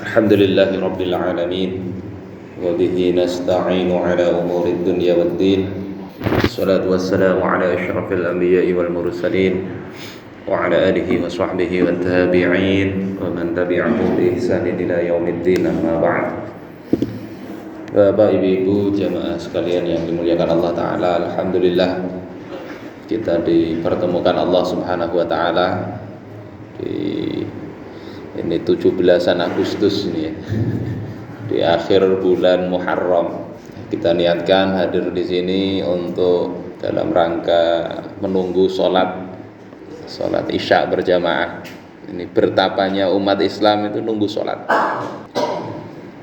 Alhamdulillahi Rabbil Alamin wa bihi nasta'inu ala umuri dunya waddin. Assalatu wassalamu ala asyrafil anbiya'i wal mursalin wa ala alihi wa sahbihi wa tabi'in wa man tabi'ahum bi ihsanin ila yaumiddin, amma ba'd. Bapak, Ibu, jamaah sekalian yang dimuliakan Allah Ta'ala, alhamdulillah kita dipertemukan Allah Subhanahu wa Ta'ala di ini 17 Agustus ini ya, di akhir bulan Muharram. Kita niatkan hadir di sini untuk dalam rangka menunggu sholat Isya berjamaah. Ini bertapanya umat Islam itu nunggu sholat.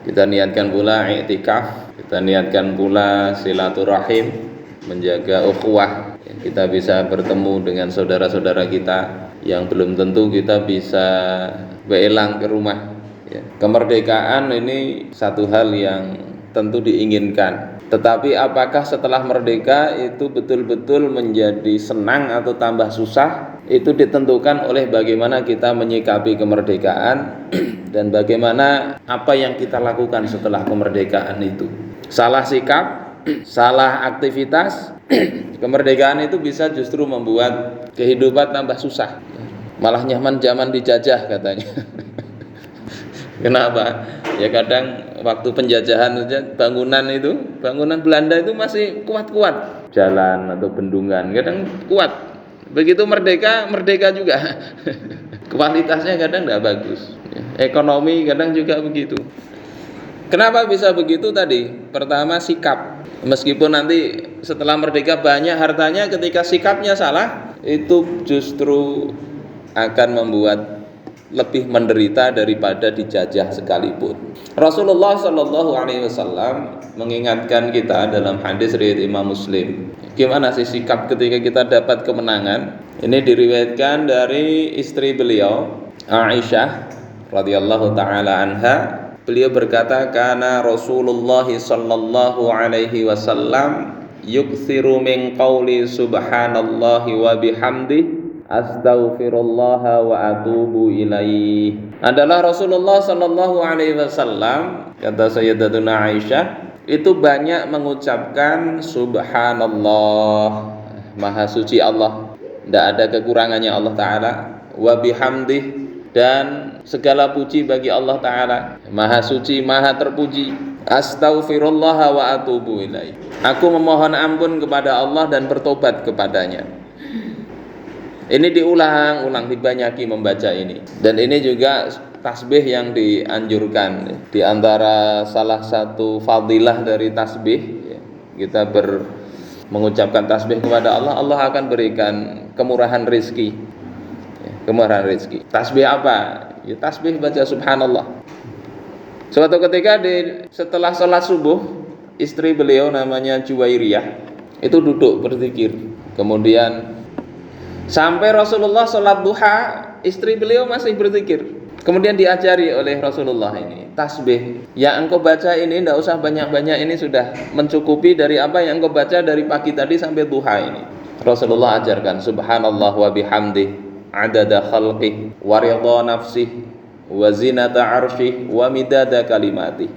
Kita niatkan pula i'tikaf, kita niatkan pula silaturahim, menjaga ukhuwah. Kita bisa bertemu dengan saudara-saudara kita yang belum tentu kita bisa beelang ke rumah ya. Kemerdekaan ini satu hal yang tentu diinginkan, tetapi apakah setelah merdeka itu betul-betul menjadi senang atau tambah susah, itu ditentukan oleh bagaimana kita menyikapi kemerdekaan dan bagaimana apa yang kita lakukan setelah kemerdekaan itu. Salah sikap, salah aktivitas, kemerdekaan itu bisa justru membuat kehidupan tambah susah. Malah nyaman zaman dijajah katanya. Kenapa? Ya kadang waktu penjajahan saja bangunan Belanda itu masih kuat-kuat, jalan atau bendungan kadang kuat. Begitu merdeka juga. Kualitasnya kadang tidak bagus. Ekonomi kadang juga begitu. Kenapa bisa begitu tadi? Pertama sikap. Meskipun nanti setelah merdeka banyak hartanya, ketika sikapnya salah itu justru akan membuat lebih menderita daripada dijajah sekalipun. Rasulullah Shallallahu Alaihi Wasallam mengingatkan kita dalam hadis riwayat Imam Muslim. Gimana sih sikap ketika kita dapat kemenangan? Ini diriwayatkan dari istri beliau Aisyah radhiyallahu taala anha. Beliau berkata, kana Rasulullah Shallallahu Alaihi Wasallam yukthiru min qawli subhanallahi wa bihamdihi astaghfirullah wa atubu ilaih. Adalah Rasulullah sallallahu alaihi wasallam, kata Sayyidatuna Aisyah, itu banyak mengucapkan subhanallah, maha suci Allah, tidak ada kekurangannya Allah Ta'ala, wa bihamdih, dan segala puji bagi Allah Ta'ala, maha suci, maha terpuji, astaghfirullah wa atubu ilaih, aku memohon ampun kepada Allah dan bertobat kepadanya. Ini diulang-ulang, dibanyaki membaca ini. Dan ini juga tasbih yang dianjurkan. Di antara salah satu fadilah dari tasbih, kita mengucapkan tasbih kepada Allah, Allah akan berikan kemurahan rezeki. Kemurahan rezeki. Tasbih apa? Ya, tasbih baca subhanallah. Suatu ketika setelah sholat subuh, istri beliau namanya Juwairiyah itu duduk berzikir. Kemudian sampai Rasulullah sholat duha, istri beliau masih berzikir. Kemudian diajari oleh Rasulullah ini, tasbih yang engkau baca ini tidak usah banyak-banyak, ini sudah mencukupi dari apa yang engkau baca dari pagi tadi sampai duha ini. Rasulullah ajarkan subhanallah wa bihamdih adada khalqih wa ridha nafsih wa zinata arsyih wa midada kalimatih.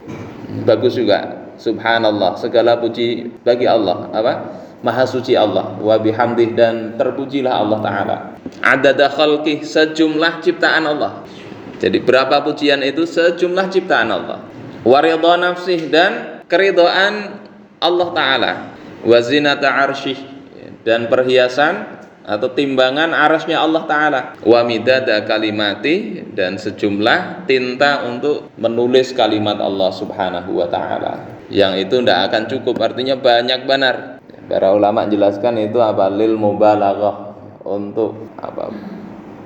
Bagus juga, subhanallah, segala puji bagi Allah, apa? Maha suci Allah, wa bihamdih, dan terpujilah Allah Ta'ala. Adada khalqih, sejumlah ciptaan Allah. Jadi berapa pujian itu? Sejumlah ciptaan Allah. Wa ridha nafsih, dan keridhaan Allah Ta'ala. Wa zinata arsyih, dan perhiasan atau timbangan arasnya Allah Ta'ala. Wa midada kalimati, dan sejumlah tinta untuk menulis kalimat Allah Subhanahu wa Ta'ala. Yang itu tidak akan cukup, artinya banyak benar. Para ulama jelaskan itu apa? Lil mubalaghah, untuk apa?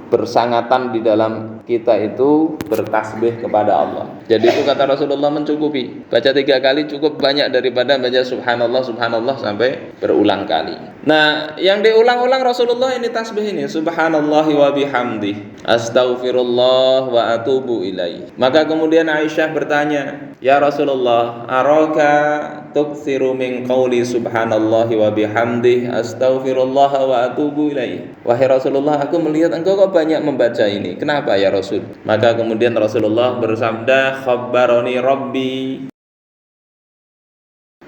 Bersangatan di dalam kita itu bertasbih kepada Allah. Jadi itu kata Rasulullah mencukupi. Baca 3 kali cukup banyak daripada baca subhanallah subhanallah sampai berulang kali. Nah, yang diulang-ulang Rasulullah ini tasbih ini, subhanallahi wa bihamdih astaghfirullah wa atubu ilaih. Maka kemudian Aisyah bertanya, ya Rasulullah, araka tuksiru min qawli subhanallahi wa bihamdih astaghfirullah wa atubu ilaih. Wahai Rasulullah, aku melihat engkau kok banyak membaca ini. Kenapa ya Rasul? Maka kemudian Rasulullah bersabda, khabbaroni rabbi,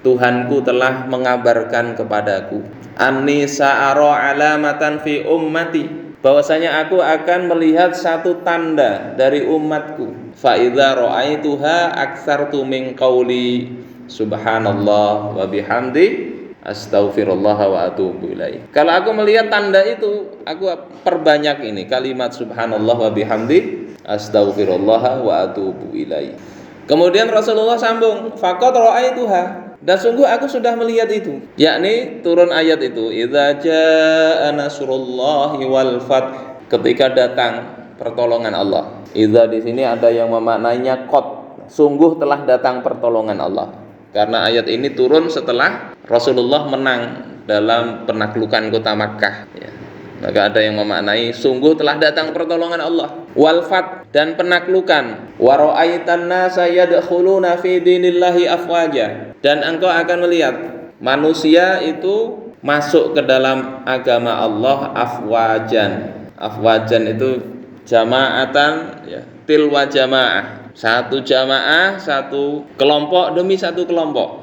Tuhanku telah mengabarkan kepadaku, anni sa'ara alamatan fi ummati, bahwasanya aku akan melihat satu tanda dari umatku. Fa idza ra'aituha aktsartu min qauli subhanallah wa bihamdi astaghfirullah wa atubu ilaih. Kalau aku melihat tanda itu, aku perbanyak ini kalimat subhanallah wa bihamdi astaghfirullah wa atubu ilaih. Kemudian Rasulullah sambung, faqad ra'aituha, dan sungguh aku sudah melihat itu, yakni turun ayat itu, idza jaa nasrullahi wal fath, ketika datang pertolongan Allah. Idza di sini ada yang memaknainya qad, sungguh telah datang pertolongan Allah, karena ayat ini turun setelah Rasulullah menang dalam penaklukan kota Makkah ya. Maka ada yang memaknai sungguh telah datang pertolongan Allah, wal fath, dan penaklukan, wa ra'aitan nasa yadkhuluna fi dinillahi afwaja, dan engkau akan melihat manusia itu masuk ke dalam agama Allah afwajan. Afwajan itu jamaatan ya, tilwa jamaah, satu jamaah, satu kelompok demi satu kelompok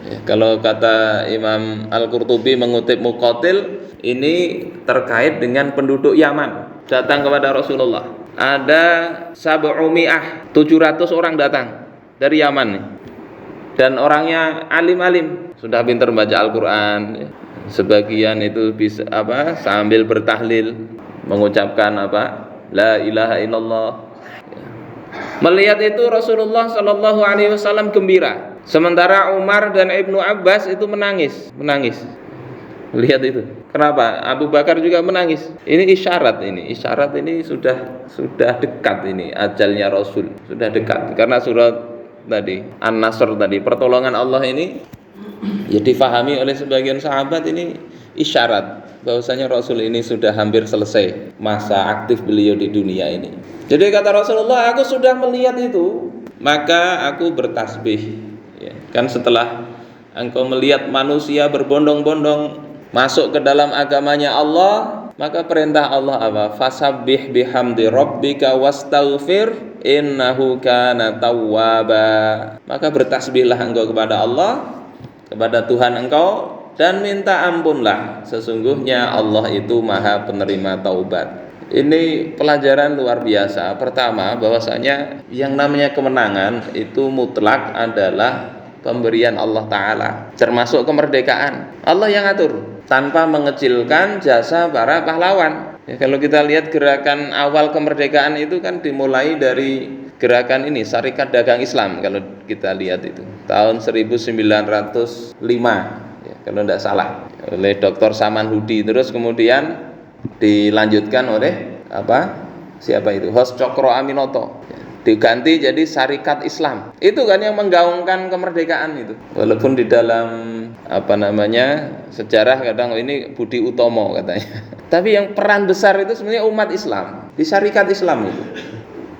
ya. Kalau kata Imam Al-Qurtubi mengutip Muqatil, ini terkait dengan penduduk Yaman datang kepada Rasulullah. Ada 700 orang datang dari Yaman nih. Dan orangnya alim-alim, sudah pintar baca Al-Qur'an ya. Sebagian itu bisa sambil bertahlil, mengucapkan la ilaha illallah ya. Melihat itu Rasulullah Shallallahu Alaihi Wasallam gembira, sementara Umar dan Ibnu Abbas itu menangis. Lihat itu. Kenapa? Abu Bakar juga menangis. Ini isyarat ini sudah dekat ini ajalnya Rasul, sudah dekat. Karena surat tadi An-Nasr tadi, pertolongan Allah ini ya difahami oleh sebagian sahabat ini isyarat bahwasanya Rasul ini sudah hampir selesai masa aktif beliau di dunia ini. Jadi kata Rasulullah, aku sudah melihat itu, maka aku bertasbih ya. Kan setelah engkau melihat manusia berbondong-bondong masuk ke dalam agamanya Allah, maka perintah Allah apa? Fasabbih bihamdi rabbika wastaghfir innahu kana tawwaba. Maka bertasbihlah engkau kepada Allah, kepada Tuhan engkau, dan minta ampunlah, sesungguhnya Allah itu Maha penerima taubat. Ini pelajaran luar biasa. Pertama, bahwasanya yang namanya kemenangan itu mutlak adalah pemberian Allah Ta'ala, termasuk kemerdekaan. Allah yang atur tanpa mengecilkan jasa para pahlawan ya. Kalau kita lihat gerakan awal kemerdekaan itu kan dimulai dari gerakan ini, Syarikat Dagang Islam. Kalau kita lihat itu tahun 1905 ya, kalau tidak salah, oleh Dr. Samanhudi. Terus kemudian dilanjutkan oleh siapa itu, Hos Cokro Aminoto, diganti jadi Syarikat Islam. Itu kan yang menggaungkan kemerdekaan itu. Walaupun di dalam sejarah kadang ini Budi Utomo katanya. Tapi yang peran besar itu sebenarnya umat Islam di Syarikat Islam itu.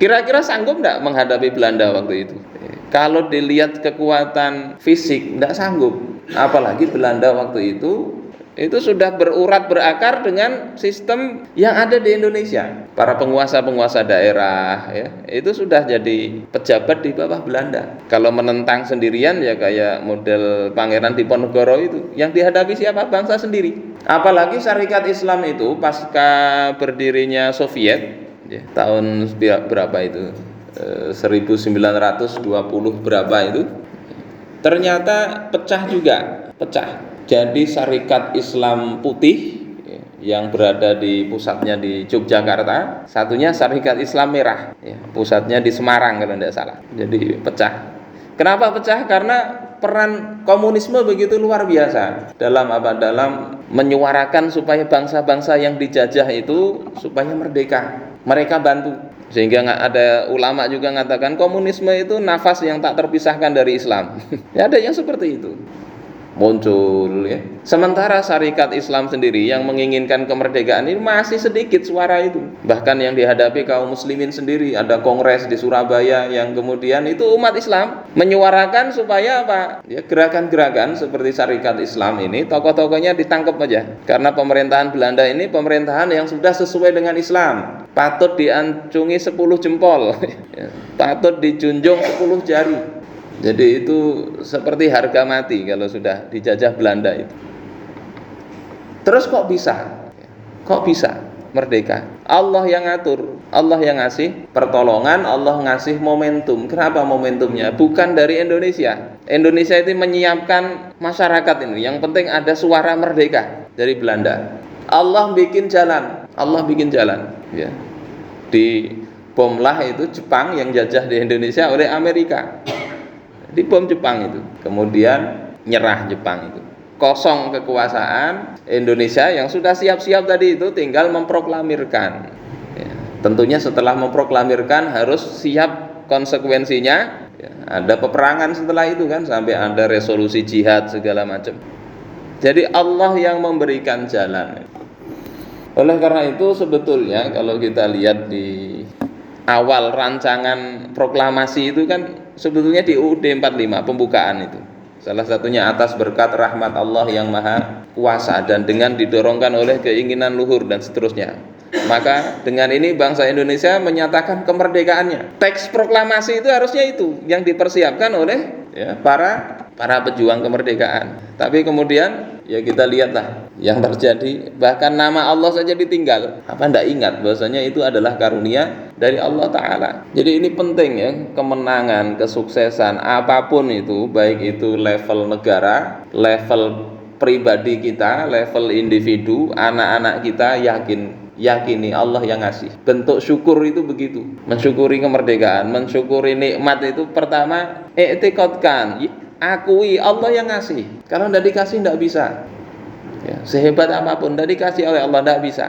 Kira-kira sanggup enggak menghadapi Belanda waktu itu? Kalau dilihat kekuatan fisik enggak sanggup. Apalagi Belanda waktu itu sudah berurat berakar dengan sistem yang ada di Indonesia. Para penguasa-penguasa daerah ya, itu sudah jadi pejabat di bawah Belanda. Kalau menentang sendirian ya kayak model Pangeran Diponegoro itu, yang dihadapi siapa? Bangsa sendiri. Apalagi Syarikat Islam itu pasca berdirinya Soviet ya, tahun berapa itu? 1920 berapa itu? Ternyata pecah. Jadi Syarikat Islam Putih yang berada di pusatnya di Yogyakarta, satunya Syarikat Islam Merah ya, pusatnya di Semarang kalau tidak salah. Jadi pecah. Kenapa pecah? Karena peran komunisme begitu luar biasa dalam menyuarakan supaya bangsa-bangsa yang dijajah itu supaya merdeka. Mereka bantu. Sehingga ada ulama juga mengatakan komunisme itu nafas yang tak terpisahkan dari Islam. Ya, ada yang seperti itu. muncul ya. Sementara syarikat Islam sendiri yang menginginkan kemerdekaan ini masih sedikit suara itu. Bahkan yang dihadapi kaum muslimin sendiri, ada kongres di Surabaya yang kemudian itu umat Islam menyuarakan supaya apa? Ya, gerakan-gerakan seperti syarikat Islam ini tokoh-tokohnya ditangkap aja. Karena pemerintahan Belanda ini pemerintahan yang sudah sesuai dengan Islam. Patut diancungi 10 jempol. Patut dijunjung 10 jari. Jadi itu seperti harga mati kalau sudah dijajah Belanda itu. Terus kok bisa? Kok bisa merdeka? Allah yang ngatur, Allah yang ngasih pertolongan, Allah ngasih momentum. Kenapa momentumnya? Bukan dari Indonesia. Indonesia itu menyiapkan masyarakat ini. Yang penting ada suara merdeka dari Belanda. Allah bikin jalan, Allah bikin jalan. Ya. Di bomlah itu Jepang yang jajah di Indonesia oleh Amerika. Di bom Jepang itu, kemudian nyerah Jepang itu, kosong kekuasaan Indonesia yang sudah siap-siap tadi itu tinggal memproklamirkan ya. Tentunya setelah memproklamirkan harus siap konsekuensinya ya. Ada peperangan setelah itu kan, sampai ada resolusi jihad segala macam. Jadi Allah yang memberikan jalan. Oleh karena itu sebetulnya kalau kita lihat di awal rancangan proklamasi itu kan sebetulnya di UUD 45 pembukaan itu. Salah satunya atas berkat rahmat Allah yang maha kuasa dan dengan didorongkan oleh keinginan luhur dan seterusnya. Maka dengan ini bangsa Indonesia menyatakan kemerdekaannya. Teks proklamasi itu harusnya itu yang dipersiapkan oleh ya, para pejuang kemerdekaan. Tapi kemudian ya kita lihatlah yang terjadi, bahkan nama Allah saja ditinggal. Apa ndak ingat bahwasanya itu adalah karunia dari Allah Ta'ala. Jadi ini penting ya, kemenangan, kesuksesan apapun itu, baik itu level negara, level pribadi kita, level individu, anak-anak kita yakini Allah yang ngasih. Bentuk syukur itu begitu, mensyukuri kemerdekaan, mensyukuri nikmat itu pertama i'tiqadkan, akui Allah yang ngasih. Kalau tidak dikasih tidak bisa ya, sehebat apapun tidak dikasih oleh Allah tidak bisa.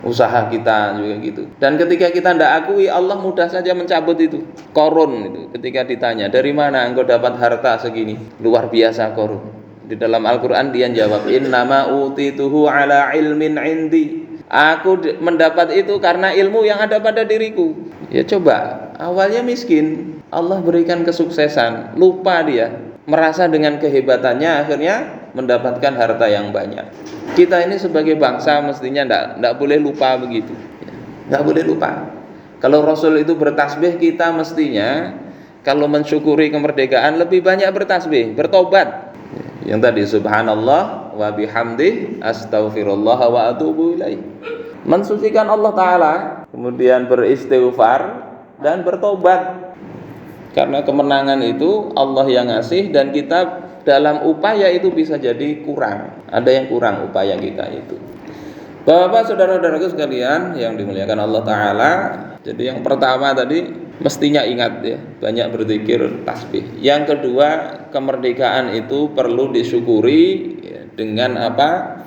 Usaha kita juga gitu. Dan ketika kita tidak akui, Allah mudah saja mencabut itu. Korun itu ketika ditanya, dari mana engkau dapat harta segini? Luar biasa Korun. Di dalam Al-Quran dia jawab, innama utituhu ala ilmin indi. Aku mendapat itu karena ilmu yang ada pada diriku. Ya coba, awalnya miskin, Allah berikan kesuksesan, lupa dia, merasa dengan kehebatannya akhirnya mendapatkan harta yang banyak. Kita ini sebagai bangsa mestinya tidak boleh lupa begitu. Tidak boleh lupa. Kalau Rasul itu bertasbih, kita mestinya kalau mensyukuri kemerdekaan lebih banyak bertasbih, bertobat. Yang tadi subhanallah wa bihamdih astaghfirullah wa atubu ilaih. Mensucikan Allah Ta'ala, kemudian beristighfar dan bertobat. Karena kemenangan itu Allah yang ngasih dan kita dalam upaya itu bisa jadi kurang. Ada yang kurang upaya kita itu. Bapak, saudara-saudaraku sekalian yang dimuliakan Allah Ta'ala. Jadi yang pertama tadi mestinya ingat ya, banyak berzikir, tasbih. Yang kedua, kemerdekaan itu perlu disyukuri ya, dengan apa?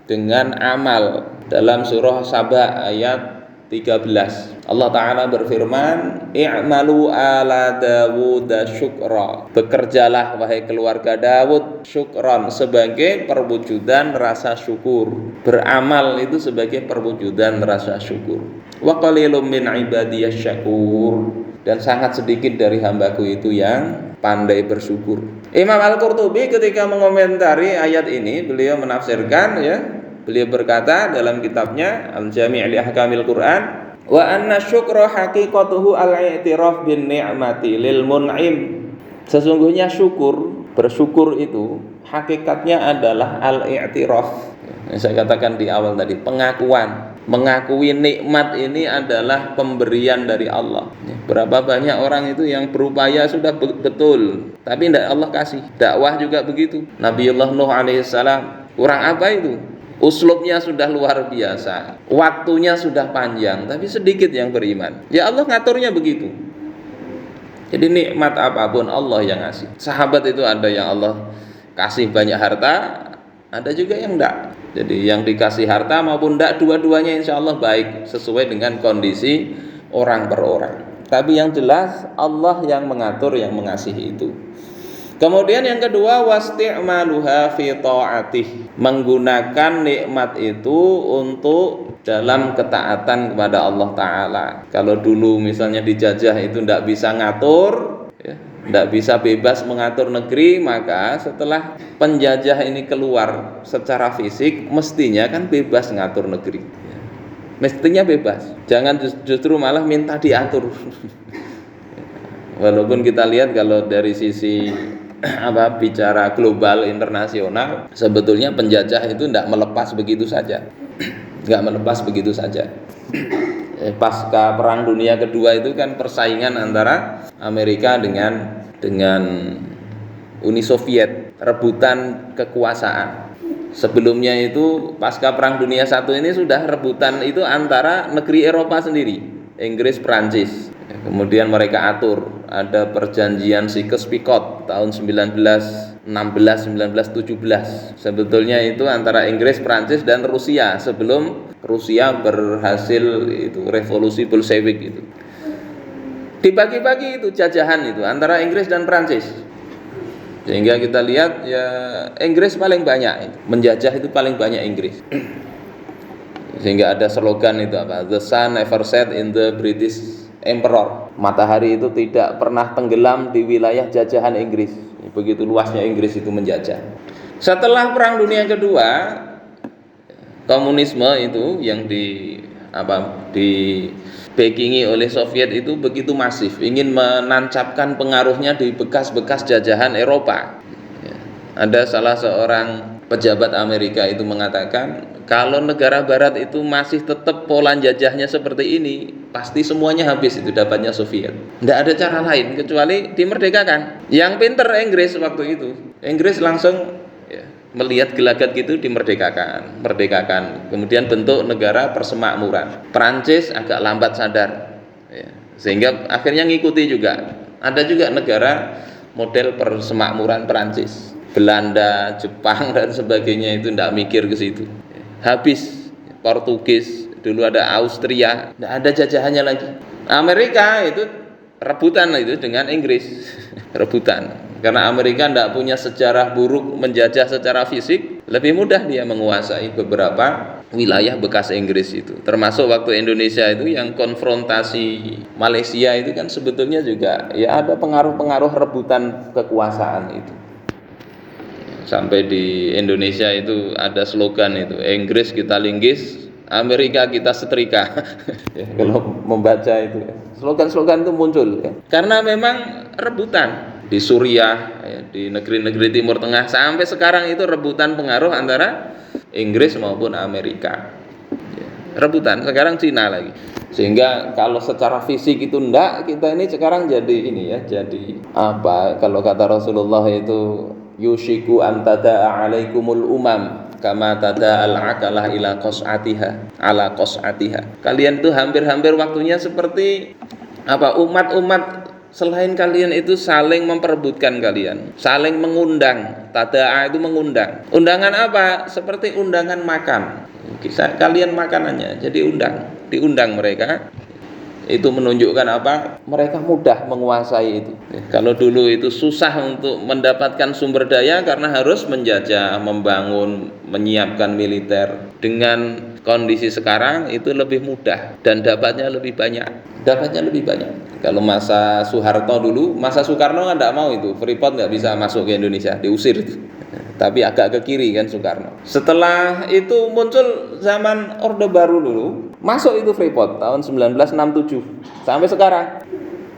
Dengan amal. Dalam surah Saba ayat 13 Allah Ta'ala berfirman, i'malu ala Dawud syukra. Bekerjalah wahai keluarga Dawud syukran, sebagai perwujudan rasa syukur. Beramal itu sebagai perwujudan rasa syukur. Wa qalilum min ibadiyasy syakur. Dan sangat sedikit dari hambaku itu yang pandai bersyukur. Imam Al-Qurtubi ketika mengomentari ayat ini, beliau menafsirkan ya, beliau berkata dalam kitabnya Al-Jami' li Ahkamil Quran, wa anna syukra haqiqatuhu al-i'tiraf bin ni'mati lil mun'im. Sesungguhnya syukur, bersyukur itu hakikatnya adalah al-i'tiraf. Saya katakan di awal tadi, pengakuan, mengakui nikmat ini adalah pemberian dari Allah. Berapa banyak orang itu yang berupaya sudah betul, tapi tidak Allah kasih. Dakwah juga begitu. Nabiullah Nuh alaihissalam, kurang apa itu? Uslubnya sudah luar biasa, waktunya sudah panjang, tapi sedikit yang beriman. Ya Allah ngaturnya begitu. Jadi nikmat apapun Allah yang ngasih. Sahabat itu ada yang Allah kasih banyak harta, ada juga yang enggak. Jadi yang dikasih harta maupun enggak, dua-duanya insya Allah baik, sesuai dengan kondisi orang per orang. Tapi yang jelas Allah yang mengatur, yang mengasihi itu. Kemudian yang kedua, wasti'maluha fi ta'atih, menggunakan nikmat itu untuk dalam ketaatan kepada Allah Ta'ala. Kalau dulu misalnya dijajah itu tidak bisa ngatur, ya, tidak bisa bebas mengatur negeri, maka setelah penjajah ini keluar secara fisik, mestinya kan bebas ngatur negeri, ya. Mestinya bebas, jangan justru malah minta diatur. Walaupun kita lihat kalau dari sisi bicara global internasional, sebetulnya penjajah itu tidak melepas begitu saja, nggak melepas begitu saja. Pasca Perang Dunia Kedua itu kan persaingan antara Amerika dengan Uni Soviet, rebutan kekuasaan. Sebelumnya itu pasca Perang Dunia I ini sudah rebutan itu antara negeri Eropa sendiri, Inggris, Prancis. Kemudian mereka atur, ada perjanjian Sykes-Picot tahun 1916-1917. Sebetulnya itu antara Inggris, Prancis dan Rusia sebelum Rusia berhasil itu revolusi Bolshevik itu. Dibagi-bagi itu jajahan itu antara Inggris dan Prancis. Sehingga kita lihat ya Inggris paling banyak, menjajah itu paling banyak Inggris. Sehingga ada slogan itu apa? The sun never set in the British Emperor. Matahari itu tidak pernah tenggelam di wilayah jajahan Inggris. Begitu luasnya Inggris itu menjajah. Setelah Perang Dunia Kedua, komunisme itu yang di backingi oleh Soviet itu begitu masif, ingin menancapkan pengaruhnya di bekas-bekas jajahan Eropa. Ada salah seorang pejabat Amerika itu mengatakan, kalau negara barat itu masih tetap pola jajahnya seperti ini, pasti semuanya habis itu dapatnya Soviet. Tidak ada cara lain kecuali dimerdekakan. Yang pinter Inggris waktu itu. Inggris langsung melihat gelagat gitu dimerdekakan, kemudian bentuk negara persemakmuran. Prancis agak lambat sadar, sehingga akhirnya ngikuti juga. Ada juga negara model persemakmuran Prancis, Belanda, Jepang dan sebagainya itu tidak mikir ke situ. Habis Portugis, dulu ada Austria, tidak ada jajahannya lagi. Amerika itu rebutan itu dengan Inggris, rebutan. Karena Amerika tidak punya sejarah buruk menjajah secara fisik, lebih mudah dia menguasai beberapa wilayah bekas Inggris itu. Termasuk waktu Indonesia itu yang konfrontasi Malaysia itu kan sebetulnya juga ya ada pengaruh-pengaruh rebutan kekuasaan itu. Sampai di Indonesia itu ada slogan itu, Inggris kita linggis, Amerika kita setrika. Ya, kalau membaca itu slogan-slogan itu muncul ya. Karena memang rebutan di Suriah, ya, di negeri-negeri Timur Tengah sampai sekarang itu rebutan pengaruh antara Inggris maupun Amerika. Ya, rebutan, sekarang Cina lagi. Sehingga kalau secara fisik itu enggak, kita ini sekarang jadi ini ya, jadi apa kalau kata Rasulullah itu yushiku an tada'a alaikumul umam kama tada'al akalah ila qas'atiha ala qas'atiha. Kalian itu hampir-hampir waktunya seperti apa umat-umat selain kalian itu saling memperebutkan kalian, saling mengundang. Tada'a itu mengundang. Undangan apa? Seperti undangan makan. Kisah kalian makanannya, jadi diundang mereka. Itu menunjukkan apa? Mereka mudah menguasai itu. Kalau dulu itu susah untuk mendapatkan sumber daya karena harus menjajah, membangun, menyiapkan militer. Dengan kondisi sekarang itu lebih mudah dan dapatnya lebih banyak. Kalau masa Soeharto dulu, masa Soekarno kan tidak mau itu, Freeport nggak bisa masuk ke Indonesia, diusir itu. Tapi agak ke kiri kan Soekarno. Setelah itu muncul zaman Orde Baru dulu, masuk itu Freeport tahun 1967 sampai sekarang.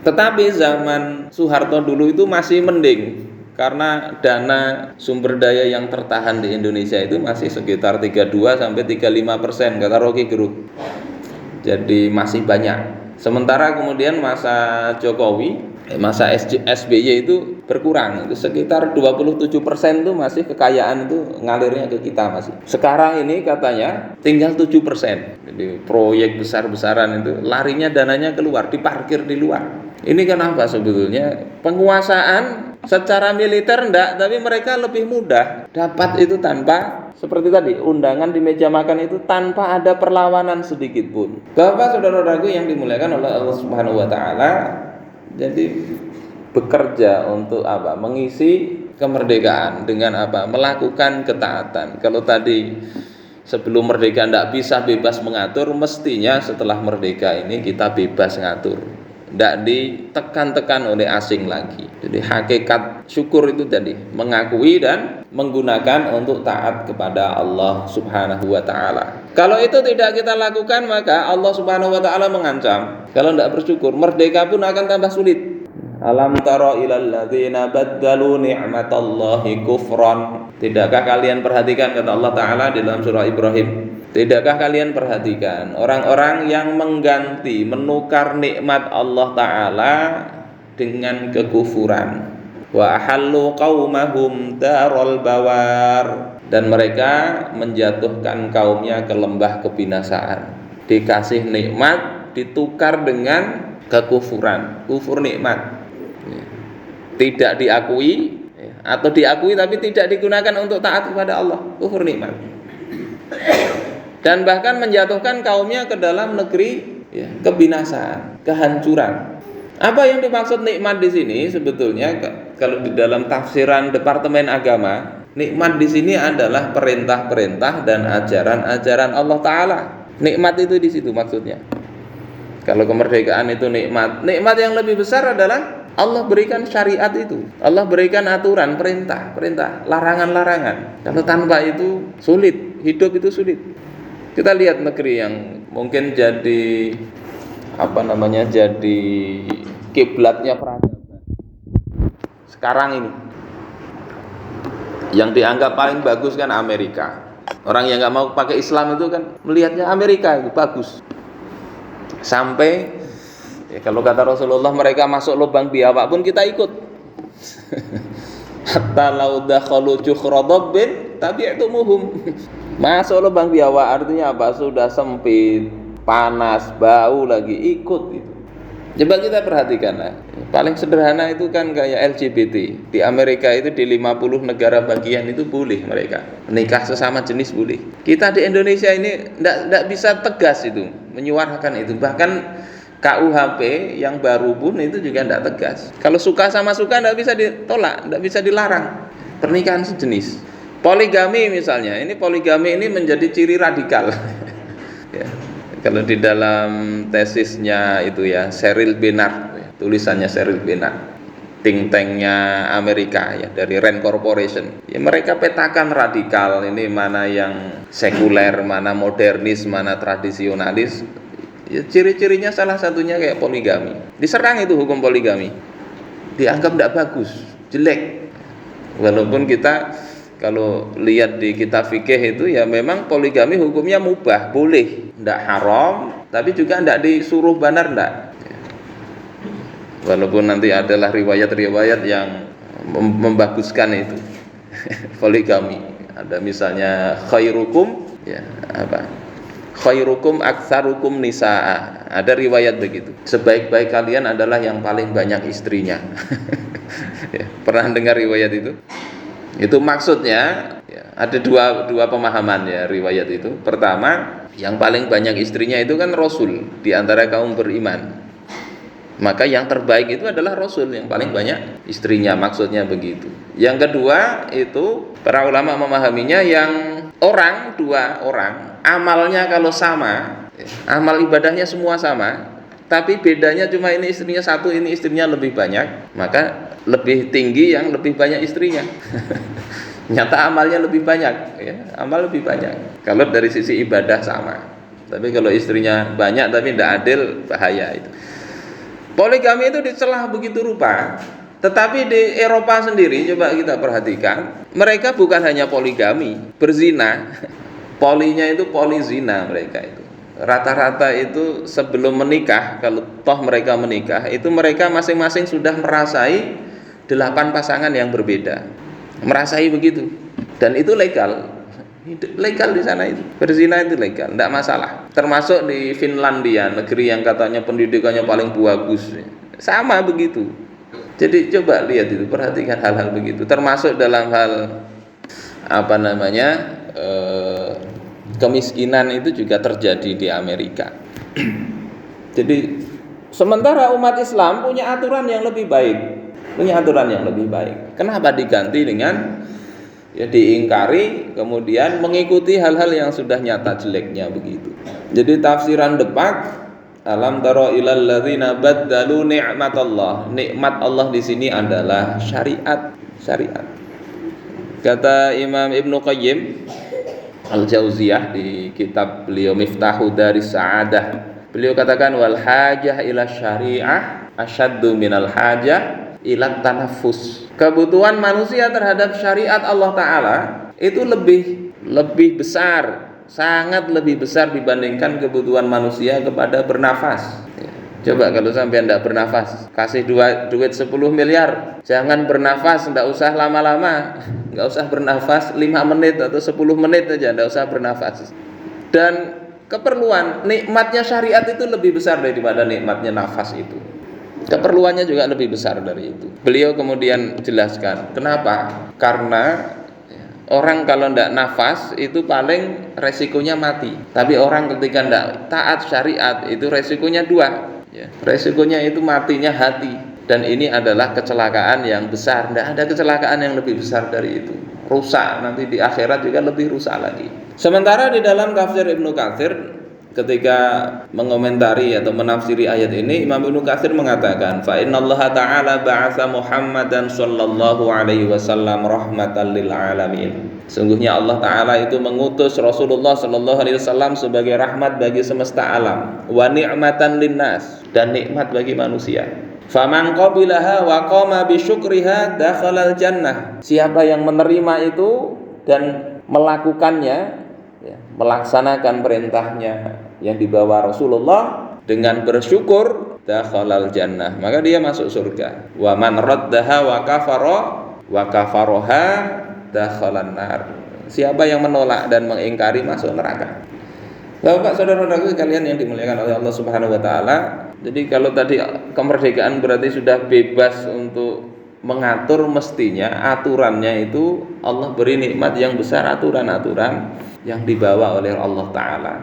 Tetapi zaman Soeharto dulu itu masih mending karena dana sumber daya yang tertahan di Indonesia itu masih sekitar 32 sampai 35% kata Rocky Gerung. Jadi masih banyak. Sementara kemudian masa Jokowi, masa SBY itu berkurang, itu sekitar 27% itu masih kekayaan itu ngalirnya ke kita masih. Sekarang ini katanya tinggal 7%. Jadi proyek besar-besaran itu larinya dananya keluar, diparkir di luar. Ini kenapa sebetulnya? Penguasaan secara militer enggak, tapi mereka lebih mudah dapat itu tanpa seperti tadi undangan di meja makan itu tanpa ada perlawanan sedikit pun. Bapak saudara-saudaraku yang dimuliakan oleh Allah Subhanahu wa taala, jadi bekerja untuk apa? Mengisi kemerdekaan dengan apa? Melakukan ketaatan. Kalau tadi sebelum merdeka tidak bisa bebas mengatur, mestinya setelah merdeka ini kita bebas ngatur, tidak ditekan-tekan oleh asing lagi. Jadi hakikat syukur itu tadi mengakui dan menggunakan untuk taat kepada Allah Subhanahu wa taala. Kalau itu tidak kita lakukan, maka Allah Subhanahu wa taala mengancam, kalau tidak bersyukur, merdeka pun akan tambah sulit. Alam tara ilal ladzina baddalu ni'matallahi kufran. Tidakkah kalian perhatikan, kata Allah Ta'ala di dalam surah Ibrahim, tidakkah kalian perhatikan orang-orang yang mengganti, menukar nikmat Allah Ta'ala dengan kekufuran. Wa ahallu qaumahum darul bawar. Dan mereka menjatuhkan kaumnya ke lembah kebinasaan. Dikasih nikmat ditukar dengan kekufuran, kufur nikmat. Tidak diakui atau diakui tapi tidak digunakan untuk taat kepada Allah, kufur nikmat. Dan bahkan menjatuhkan kaumnya ke dalam negeri kebinasaan, kehancuran. Apa yang dimaksud nikmat di sini sebetulnya, kalau di dalam tafsiran Departemen Agama, nikmat di sini adalah perintah-perintah dan ajaran-ajaran Allah Ta'ala. Nikmat itu di situ maksudnya. Kalau kemerdekaan itu nikmat, nikmat yang lebih besar adalah Allah berikan syariat itu, Allah berikan aturan, perintah, larangan-larangan. Kalau tanpa itu sulit, hidup itu sulit. Kita lihat negeri yang mungkin jadi jadi kiblatnya peradaban sekarang ini, yang dianggap paling bagus kan Amerika. Orang yang nggak mau pakai Islam itu kan melihatnya Amerika itu bagus. Sampai kalau kata Rasulullah, mereka masuk lubang biawak pun kita ikut. Hatta law dakhalu juhra dabbin tabi'tumuhum. Masuk lubang biawak artinya apa? Sudah sempit, panas, bau lagi, ikut itu. Coba kita perhatikan lah. Paling sederhana itu kan kayak LGBT. Di Amerika itu di 50 negara bagian itu boleh mereka nikah sesama jenis boleh. Kita di Indonesia ini tidak bisa tegas itu, menyuarakan itu. Bahkan KUHP yang baru pun itu juga tidak tegas. Kalau suka sama suka tidak bisa ditolak, tidak bisa dilarang. Pernikahan sejenis. Poligami misalnya, ini poligami ini menjadi ciri radikal. Ya. Kalau di dalam tesisnya itu ya, Sheryl Benard, tulisannya Sheryl Benard, think tanknya Amerika ya, dari Rand Corporation. Ya, mereka petakan radikal ini mana yang sekuler, mana modernis, mana tradisionalis. Ya, ciri-cirinya salah satunya kayak poligami. Diserang itu hukum poligami. Dianggap tidak bagus, jelek. Walaupun kita kalau lihat di kitab fikih itu ya memang poligami hukumnya mubah, boleh, tidak haram, tapi juga tidak disuruh benar, tidak. Walaupun nanti adalah riwayat-riwayat yang membaguskan itu poligami. Ada misalnya khairukum ya khairukum aktsarukum nisaa. Ada riwayat begitu. Sebaik-baik kalian adalah yang paling banyak istrinya. Ya, pernah dengar riwayat itu? Itu maksudnya ya, ada dua pemahaman ya riwayat itu. Pertama, yang paling banyak istrinya itu kan Rasul di antara kaum beriman. Maka yang terbaik itu adalah Rasul yang paling banyak istrinya, maksudnya begitu. Yang kedua itu para ulama memahaminya yang dua orang amalnya kalau sama, amal ibadahnya semua sama, tapi bedanya cuma ini istrinya satu, ini istrinya lebih banyak, maka lebih tinggi yang lebih banyak istrinya. Nyata amalnya lebih banyak ya, amal lebih banyak kalau dari sisi ibadah sama, tapi kalau istrinya banyak tapi tidak adil, bahaya itu. Poligami itu dicela begitu rupa. Tetapi di Eropa sendiri coba kita perhatikan, mereka bukan hanya poligami, berzina. Polinya itu polizina mereka itu. Rata-rata itu sebelum menikah, kalau toh mereka menikah, itu mereka masing-masing sudah merasai 8 pasangan yang berbeda. Merasai begitu. Dan itu legal. Legal di sana itu. Berzina itu legal, tidak masalah. Termasuk di Finlandia, negeri yang katanya pendidikannya paling bagus. Sama begitu. Jadi coba lihat itu, perhatikan hal-hal begitu. Termasuk dalam hal kemiskinan itu juga terjadi di Amerika. Jadi sementara umat Islam punya aturan yang lebih baik. punya aturan yang lebih baik. Kenapa diganti dengan ya diingkari kemudian mengikuti hal-hal yang sudah nyata jeleknya begitu. Jadi tafsiran depak, alam tara ilal ladzina baddalu ni'matallah. Nikmat Allah di sini adalah syariat. Kata Imam Ibnu Qayyim Al-Jauziyah di kitab beliau Miftahu Daris Sa'adah, beliau katakan wal hajah ila syariah asyaddu minal hajah ila tanaffus. Kebutuhan manusia terhadap syariat Allah Ta'ala itu lebih besar, sangat lebih besar dibandingkan kebutuhan manusia kepada bernafas. Coba kalau sampai tidak bernafas, kasih duit 10 miliar, jangan bernafas, tidak usah lama-lama, nggak usah bernafas 5 menit atau 10 menit aja, tidak usah bernafas. Dan keperluan, nikmatnya syariat itu lebih besar daripada nikmatnya nafas itu. Keperluannya juga lebih besar dari itu. Beliau kemudian jelaskan, kenapa? Karena orang kalau tidak nafas itu paling resikonya mati. Tapi orang ketika tidak taat syariat itu resikonya 2. Ya, resikonya itu matinya hati, dan ini adalah kecelakaan yang besar. Tidak ada kecelakaan yang lebih besar dari itu. Rusak nanti di akhirat juga lebih rusak lagi. Sementara di dalam tafsir Ibnu Katsir ketika mengomentari atau menafsiri ayat ini, Imam Ibnu Katsir mengatakan, fa innallaha ta'ala ba'atsa Muhammadan sallallahu alaihi wasallam rahmatan lil alamin. Sungguhnya Allah Ta'ala itu mengutus Rasulullah Sallallahu Alaihi Wasallam sebagai rahmat bagi semesta alam, wa ni'matan linnas, dan nikmat bagi manusia. Faman qabilaha wa qama bi syukriha dakhalal jannah. Siapa yang menerima itu dan melakukannya, ya, melaksanakan perintahnya yang dibawa Rasulullah dengan bersyukur, dakhalal jannah, maka dia masuk surga. Wa man raddaha wa kafaroha dakhalan nar. Siapa yang menolak dan mengingkari masuk neraka. Bapak saudara-saudaraku sekalian yang dimuliakan oleh Allah Subhanahu wa taala. Jadi kalau tadi kemerdekaan berarti sudah bebas untuk mengatur, mestinya aturannya itu Allah beri nikmat yang besar, aturan-aturan yang dibawa oleh Allah Ta'ala,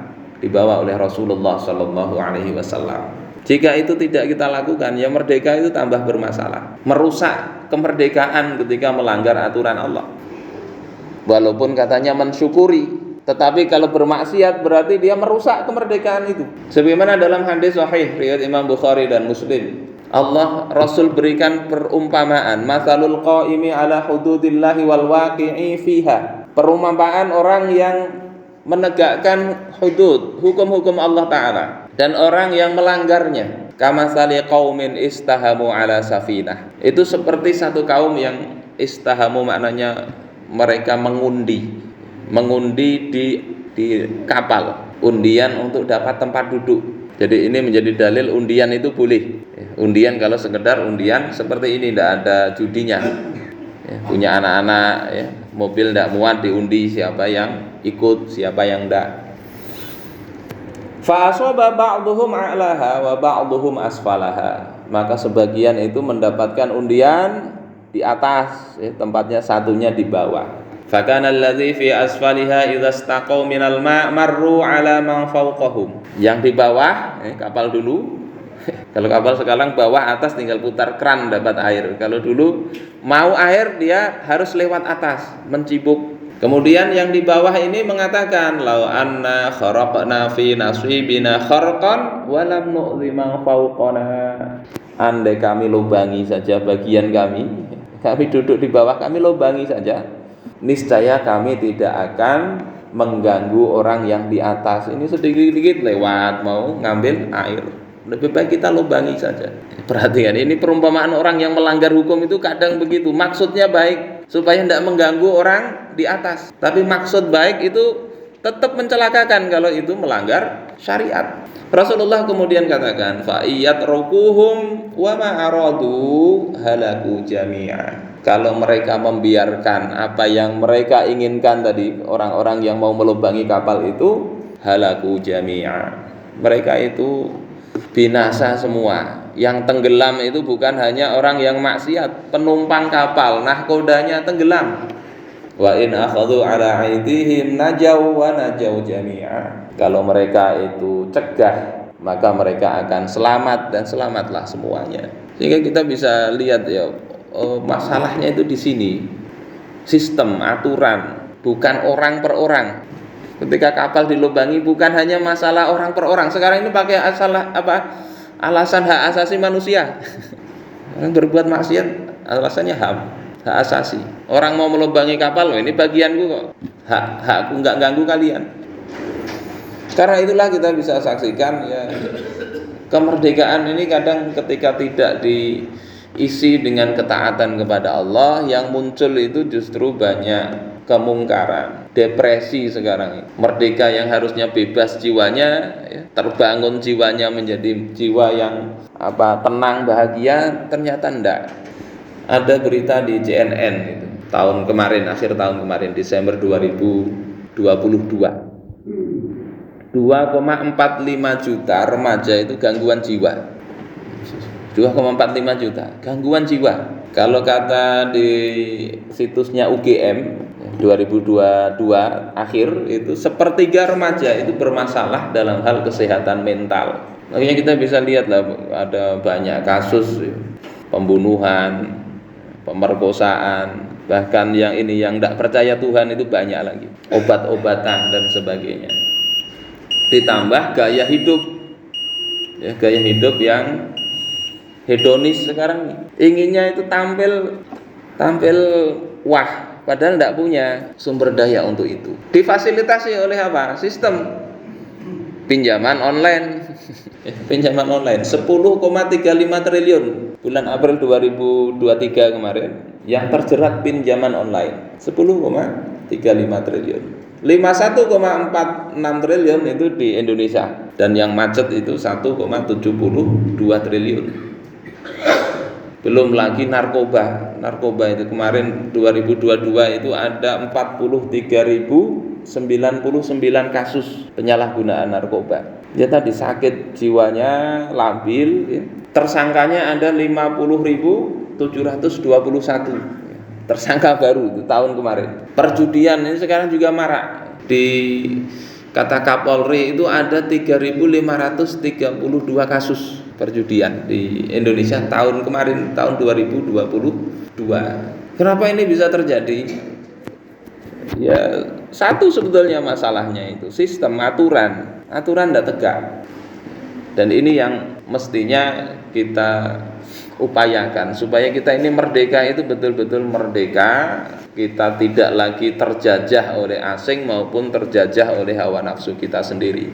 dibawa oleh Rasulullah Sallallahu Alaihi Wasallam. Jika itu tidak kita lakukan, ya merdeka itu tambah bermasalah, merusak kemerdekaan ketika melanggar aturan Allah. Walaupun katanya mensyukuri, tetapi kalau bermaksiat berarti dia merusak kemerdekaan itu. Sebagaimana dalam hadis sahih riwayat Imam Bukhari dan Muslim, Allah Rasul berikan perumpamaan, matsalul qaimi ala hududillahi wal waqi'i fiha. Perumpamaan orang yang menegakkan hudud, hukum-hukum Allah Ta'ala, dan orang yang melanggarnya. Kamatsali qaumin istahamu ala safinah. Itu seperti satu kaum yang istahamu, maknanya mereka mengundi di kapal, undian untuk dapat tempat duduk. Jadi ini menjadi dalil undian itu boleh. Undian kalau sekedar undian seperti ini, tidak ada judinya. Punya anak-anak, mobil tidak muat diundi, siapa yang ikut, siapa yang tidak. Fa asaba ba'dhum a'laha wa ba'dhum asfalaha. Maka sebagian itu mendapatkan undian di atas, tempatnya satunya di bawah. Fakana alladzi fi asfaliha idza istaqaw minal ma' marru ala man fawqahum. Yang di bawah, kapal dulu. Kalau kapal sekarang bawah atas tinggal putar kran dapat air. Kalau dulu mau air dia harus lewat atas, mencibuk. Kemudian yang di bawah ini mengatakan, lau anna kharaqna fi nasibina kharqan wa lam nu'dhi man fawqana. Andai kami lubangi saja bagian kami duduk di bawah, kami lubangi saja, niscaya kami tidak akan mengganggu orang yang di atas. Ini sedikit-sedikit lewat mau ngambil air, lebih baik kita lubangi saja. Perhatikan, ini perumpamaan orang yang melanggar hukum itu kadang begitu. Maksudnya baik supaya tidak mengganggu orang di atas, tapi maksud baik itu tetap mencelakakan kalau itu melanggar syariat. Rasulullah kemudian katakan, fa iyatrukuhum wa ma aradu halaku jami'a. Kalau mereka membiarkan apa yang mereka inginkan tadi, orang-orang yang mau melubangi kapal itu, halaku jami'a, mereka itu binasa semua. Yang tenggelam itu bukan hanya orang yang maksiat, penumpang kapal, nahkodanya tenggelam. Wa in akhadhu ala aidihim najaw wa najaw jami'a. Kalau mereka itu cegah, maka mereka akan selamat dan selamatlah semuanya. Sehingga kita bisa lihat ya, masalahnya itu di sini. Sistem, aturan, bukan orang per orang. Ketika kapal dilubangi bukan hanya masalah orang per orang. Sekarang ini pakai alasan hak asasi manusia. Orang berbuat maksiat alasannya hak asasi. Orang mau melubangi kapal, ini bagianku kok. Hakku nggak ganggu kalian. Karena itulah kita bisa saksikan ya, kemerdekaan ini kadang ketika tidak diisi dengan ketaatan kepada Allah, yang muncul itu justru banyak kemungkaran, depresi sekarang ini. Merdeka yang harusnya bebas jiwanya, ya, terbangun jiwanya menjadi jiwa yang tenang, bahagia, ternyata enggak. Ada berita di CNN itu, tahun kemarin, akhir tahun kemarin, Desember 2022. 2,45 juta remaja itu gangguan jiwa. 2,45 juta gangguan jiwa. Kalau kata di situsnya UGM 2022 akhir itu sepertiga remaja itu bermasalah dalam hal kesehatan mental. Makanya kita bisa lihat lah, ada banyak kasus pembunuhan, pemerkosaan, bahkan yang tidak percaya Tuhan itu banyak lagi, obat-obatan dan sebagainya. Ditambah gaya hidup, ya, gaya hidup yang hedonis sekarang, inginnya itu tampil wah, padahal tidak punya sumber daya untuk itu. Difasilitasi oleh apa? Sistem pinjaman online. Pinjaman online 10,35 triliun bulan April 2023 kemarin yang terjerat pinjaman online 10,35 triliun. 51,46 triliun itu di Indonesia, dan yang macet itu 1,72 triliun. Belum lagi narkoba itu kemarin 2022 itu ada 43.099 kasus penyalahgunaan narkoba. Dia tadi sakit jiwanya, labil, ya. Tersangkanya ada 50.721 tersangka baru itu tahun kemarin. Perjudian ini sekarang juga marak. Di kata Kapolri itu ada 3.532 kasus perjudian di Indonesia tahun kemarin, tahun 2022. Kenapa ini bisa terjadi? Ya, satu sebetulnya masalahnya itu sistem, aturan tidak tegak. Dan ini yang mestinya kita upayakan supaya kita ini merdeka itu betul-betul merdeka. Kita tidak lagi terjajah oleh asing maupun terjajah oleh hawa nafsu kita sendiri.